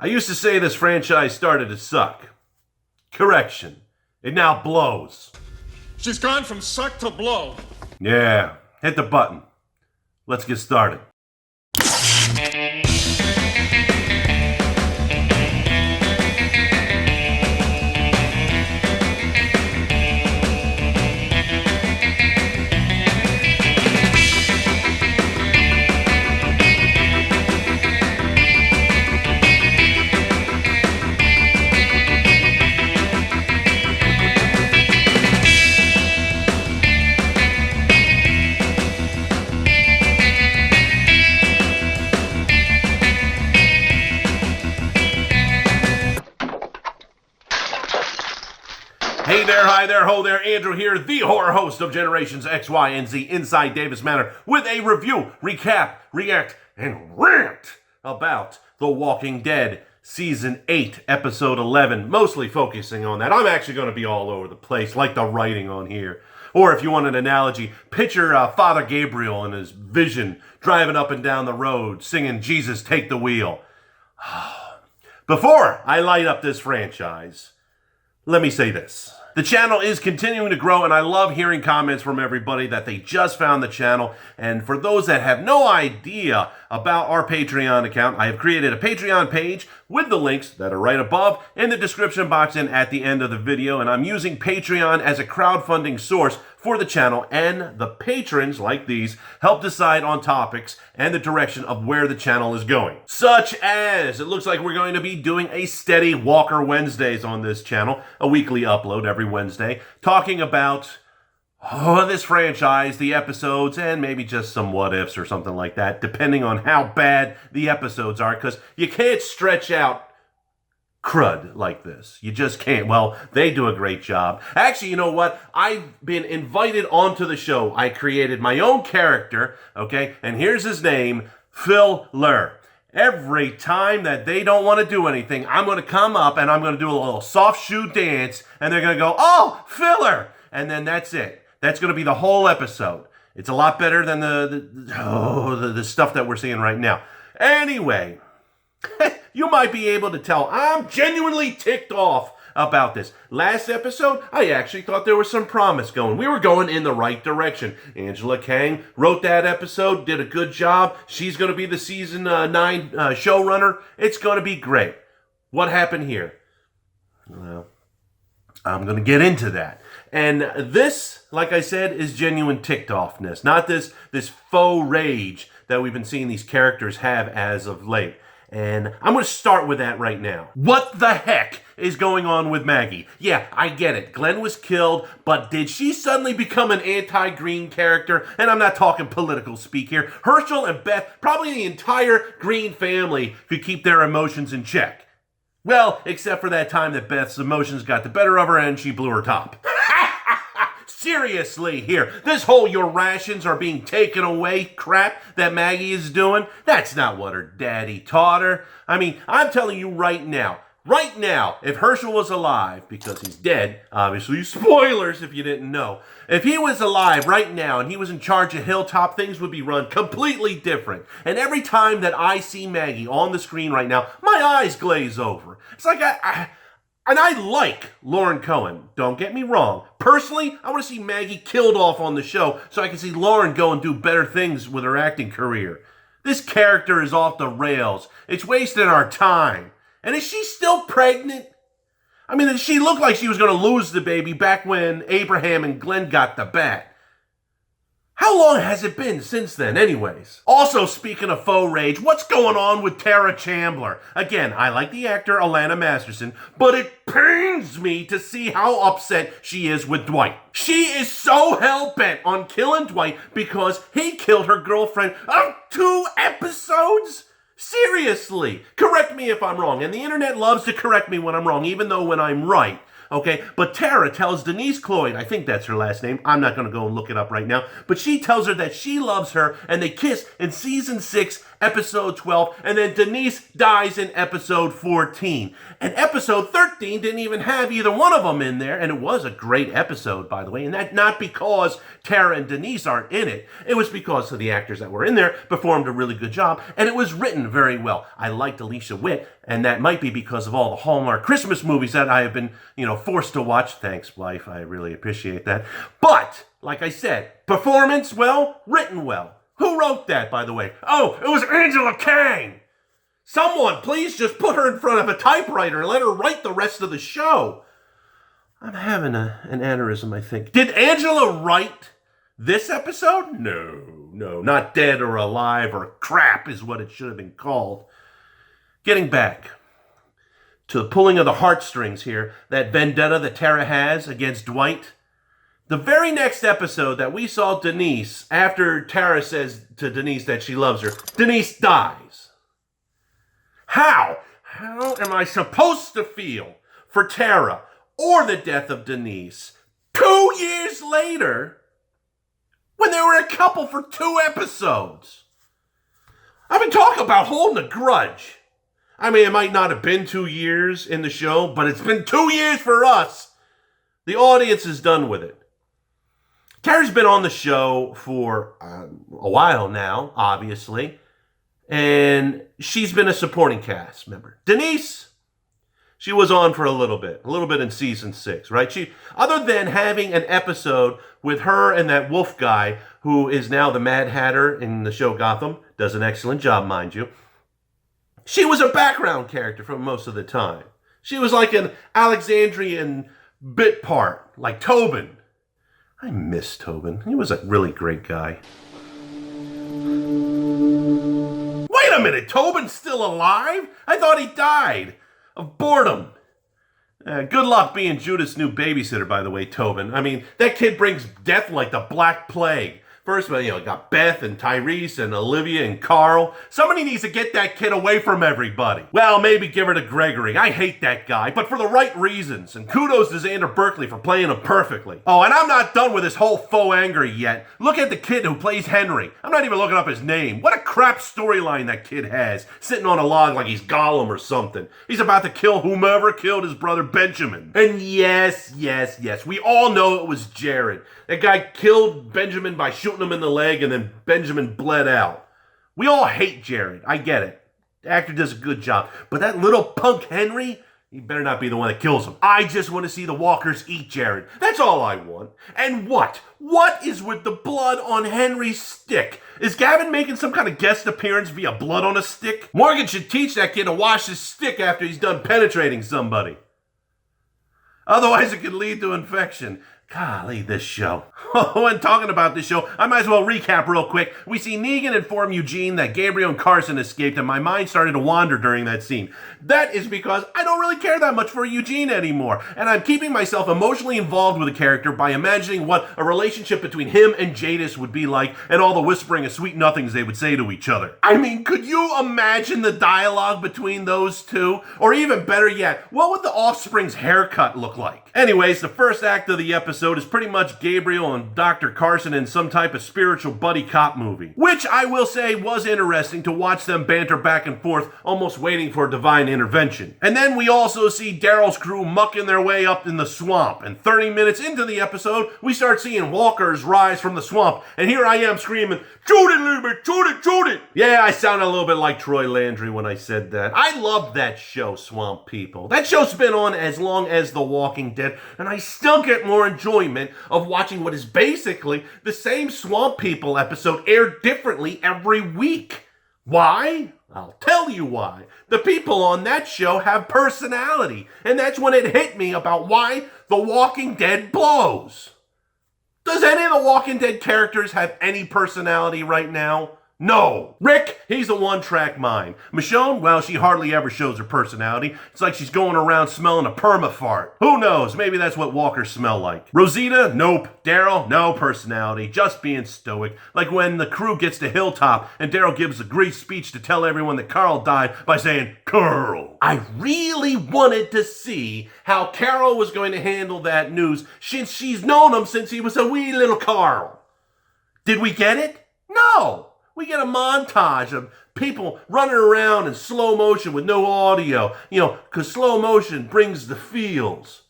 I used to say this franchise started to suck. Correction. It now blows. She's gone from suck to blow. Yeah, hit the button. Let's get started. Hey there, hi there, ho there, Andrew here, the horror host of Generations X, Y, and Z inside Davis Manor with a review, recap, react, and rant about The Walking Dead Season 8, Episode 11, mostly focusing on that. I'm actually going to be all over the place, like the writing on here. Or if you want an analogy, picture Father Gabriel in his vision, driving up and down the road, singing, "Jesus, take the wheel." Before I light up this franchise, let me say this. The channel is continuing to grow, and I love hearing comments from everybody that they just found the channel. And for those that have no idea about our Patreon account, I have created a Patreon page with the links that are right above in the description box and at the end of the video. And I'm using Patreon as a crowdfunding source for the channel, and the patrons, like these, help decide on topics and the direction of where the channel is going. Such as, it looks like we're going to be doing a steady Walker Wednesdays on this channel, a weekly upload every Wednesday, talking about this franchise, the episodes, and maybe just some what-ifs or something like that, depending on how bad the episodes are, because you can't stretch out crud like this. You just can't. Well, they do a great job. Actually, you know what? I've been invited onto the show. I created my own character, okay? And here's his name, Filler. Every time that they don't want to do anything, I'm going to come up and I'm going to do a little soft shoe dance, and they're going to go, "Oh, Filler!" And then that's it. That's going to be the whole episode. It's a lot better than the stuff that we're seeing right now. Anyway, you might be able to tell I'm genuinely ticked off about this. Last episode, I actually thought there was some promise going. We were going in the right direction. Angela Kang wrote that episode, did a good job. She's going to be the season 9 showrunner. It's going to be great. What happened here? Well, I'm going to get into that. And this, like I said, is genuine ticked offness, not this faux rage that we've been seeing these characters have as of late. And I'm going to start with that right now. What the heck is going on with Maggie? Yeah, I get it. Glenn was killed, but did she suddenly become an anti-Green character? And I'm not talking political speak here. Herschel and Beth, probably the entire Green family, could keep their emotions in check. Well, except for that time that Beth's emotions got the better of her and she blew her top. Seriously here, this whole "your rations are being taken away" crap that Maggie is doing, that's not what her daddy taught her. I mean, I'm telling you right now, if Herschel was alive, because he's dead, obviously, spoilers if you didn't know, if he was alive right now and he was in charge of Hilltop, things would be run completely different. And every time that I see Maggie on the screen right now, my eyes glaze over. It's like and I like Lauren Cohen, don't get me wrong. Personally, I want to see Maggie killed off on the show so I can see Lauren go and do better things with her acting career. This character is off the rails. It's wasting our time. And is she still pregnant? I mean, she looked like she was going to lose the baby back when Abraham and Glenn got the bat. How long has it been since then, anyways? Also, speaking of faux rage, what's going on with Tara Chandler? Again, I like the actor Alana Masterson, but it pains me to see how upset she is with Dwight. She is so hell-bent on killing Dwight because he killed her girlfriend of 2 episodes? Seriously, correct me if I'm wrong, and the internet loves to correct me when I'm wrong, even though when I'm right. Okay, but Tara tells Denise Cloyd, I think that's her last name, I'm not going to go and look it up right now, but she tells her that she loves her, and they kiss in season 6, episode 12, and then Denise dies in episode 14. And episode 13 didn't even have either one of them in there, and it was a great episode, by the way, and that not because Tara and Denise aren't in it. It was because of the actors that were in there performed a really good job, and it was written very well. I liked Alicia Witt, and that might be because of all the Hallmark Christmas movies that I have been, forced to watch. Thanks, wife. I really appreciate that. But, like I said, performance well, written well. Who wrote that, by the way? Oh, it was Angela Kang. Someone, please just put her in front of a typewriter and let her write the rest of the show. I'm having an aneurysm, I think. Did Angela write this episode? No, not Dead or Alive or Crap is what it should have been called. Getting back to the pulling of the heartstrings here, that vendetta that Tara has against Dwight. The very next episode that we saw Denise, after Tara says to Denise that she loves her, Denise dies. How am I supposed to feel for Tara or the death of Denise 2 years later when they were a couple for 2 episodes? I've been talking about holding a grudge. I mean, it might not have been 2 years in the show, but it's been 2 years for us. The audience is done with it. Tara's been on the show for a while now, obviously, and she's been a supporting cast member. Denise, she was on for a little bit in season 6, right? She, other than having an episode with her and that wolf guy who is now the Mad Hatter in the show Gotham, does an excellent job, mind you. She was a background character for most of the time. She was like an Alexandrian bit part, like Tobin. I miss Tobin. He was a really great guy. Wait a minute, Tobin's still alive? I thought he died of boredom. Good luck being Judith's new babysitter, by the way, Tobin. I mean, that kid brings death like the Black Plague. First of all, got Beth and Tyrese and Olivia and Carl. Somebody needs to get that kid away from everybody. Well, maybe give her to Gregory. I hate that guy, but for the right reasons. And kudos to Xander Berkeley for playing him perfectly. Oh, and I'm not done with this whole faux anger yet. Look at the kid who plays Henry. I'm not even looking up his name. What a crap storyline that kid has. Sitting on a log like he's Gollum or something. He's about to kill whomever killed his brother Benjamin. And yes, we all know it was Jared. That guy killed Benjamin by shooting him in the leg, and then Benjamin bled out. We all hate Jared. I get it. The actor does a good job. But that little punk Henry, he better not be the one that kills him. I just want to see the walkers eat Jared. That's all I want. And what? What is with the blood on Henry's stick? Is Gavin making some kind of guest appearance via blood on a stick? Morgan should teach that kid to wash his stick after he's done penetrating somebody. Otherwise, it could lead to infection. Golly, this show. When talking about this show, I might as well recap real quick. We see Negan inform Eugene that Gabriel and Carson escaped, and my mind started to wander during that scene. That is because I don't really care that much for Eugene anymore, and I'm keeping myself emotionally involved with the character by imagining what a relationship between him and Jadis would be like, and all the whispering of sweet nothings they would say to each other. I mean, could you imagine the dialogue between those two? Or even better yet, what would the Offspring's haircut look like? Anyways, the first act of the episode is pretty much Gabriel and Dr. Carson in some type of spiritual buddy cop movie, which I will say was interesting to watch them banter back and forth, almost waiting for divine intervention. And then we also see Daryl's crew mucking their way up in the swamp, and 30 minutes into the episode, we start seeing walkers rise from the swamp, and here I am screaming, "Shoot it, little bit, shoot it, shoot it!" Yeah, I sounded a little bit like Troy Landry when I said that. I love that show, Swamp People. That show's been on as long as The Walking Dead, and I still get more enjoyment of watching what is basically the same Swamp People episode aired differently every week. Why? I'll tell you why. The people on that show have personality, and that's when it hit me about why The Walking Dead blows. Does any of the Walking Dead characters have any personality right now? No. Rick, he's a one-track mind. Michonne, well, she hardly ever shows her personality. It's like she's going around smelling a perma-fart. Who knows? Maybe that's what walkers smell like. Rosita, nope. Daryl, no personality. Just being stoic. Like when the crew gets to Hilltop and Daryl gives a great speech to tell everyone that Carl died by saying, "Carl." I really wanted to see how Carol was going to handle that news since she's known him since he was a wee little Carl. Did we get it? No. We get a montage of people running around in slow motion with no audio, because slow motion brings the feels.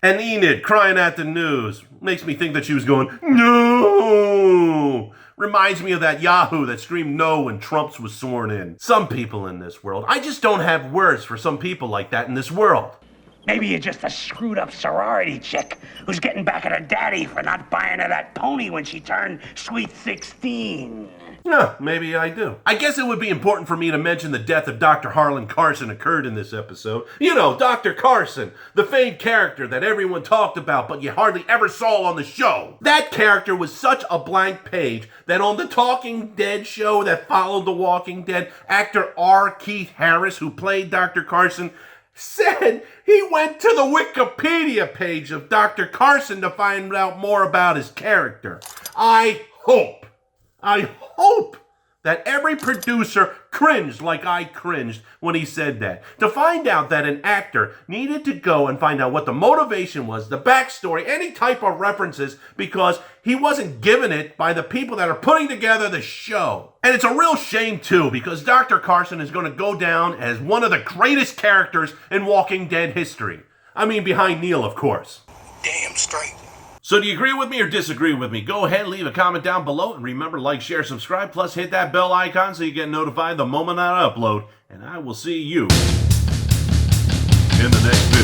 And Enid crying at the news makes me think that she was going, no! Reminds me of that Yahoo that screamed no when Trump's was sworn in. Some people in this world, I just don't have words for some people like that in this world. Maybe you're just a screwed up sorority chick who's getting back at her daddy for not buying her that pony when she turned sweet 16. Yeah, maybe I do. I guess it would be important for me to mention the death of Dr. Harlan Carson occurred in this episode. Dr. Carson, the famed character that everyone talked about but you hardly ever saw on the show. That character was such a blank page that on the Talking Dead show that followed The Walking Dead, actor R. Keith Harris, who played Dr. Carson, said he went to the Wikipedia page of Dr. Carson to find out more about his character. I hope that every producer cringed like I cringed when he said that. To find out that an actor needed to go and find out what the motivation was, the backstory, any type of references, because he wasn't given it by the people that are putting together the show. And it's a real shame too, because Dr. Carson is going to go down as one of the greatest characters in Walking Dead history. I mean, behind Neil, of course. Damn straight. So do you agree with me or disagree with me? Go ahead, leave a comment down below, and remember, like, share, subscribe, plus hit that bell icon so you get notified the moment I upload. And I will see you in the next video.